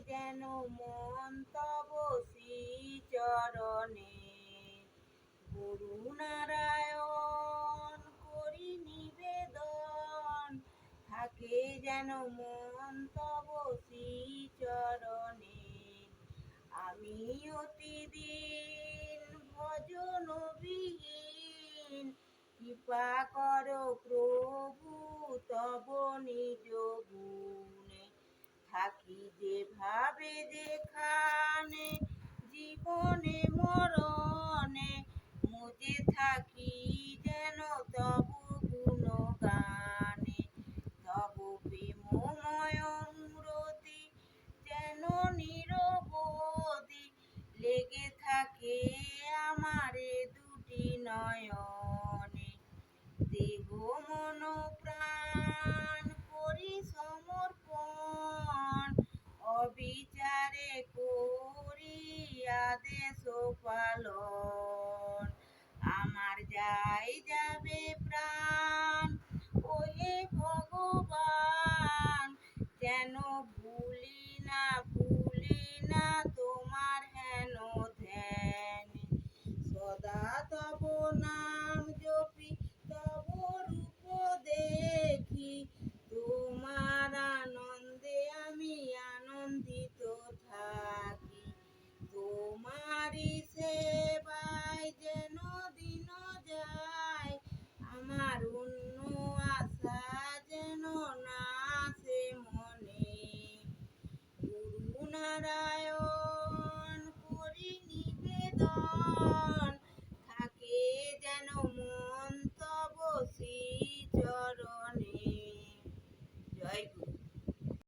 যেন মন তব শ্রীচরণে। গুরু নারায়ণ করি নিবেদন, থাকে যেন মন তব শ্রীচরণে। আমি অতিদিন ভজন বিহীন, কৃপা কর প্রভু তব নিজ গুণে। থাকি যেভাবে যেখানে জীবনে মরণে, মুজে থাকি যেন তব গুণ গানে। তব প্রেমময় মূরতি যেন নিরবধি, লেগে থাকে আমারে দুটি নয়নে। দেহ মন প্রাণ করি সমর্পণ, অবিচারে করি আদেশ পালন। আমার যাই যাবে প্রাণ ওহে ভগবান, যেন ভুলি না তোমার হেন ধ্যান। সদা তব নাম জপি তব রূপ দেখি, তোমার আনন্দে আমি আনন্দিত থাকি। তোমারি সেবায় যেন দিন যায়, আমার অন্য আশা যেন না আসে মনে। গুরু নারায়ণ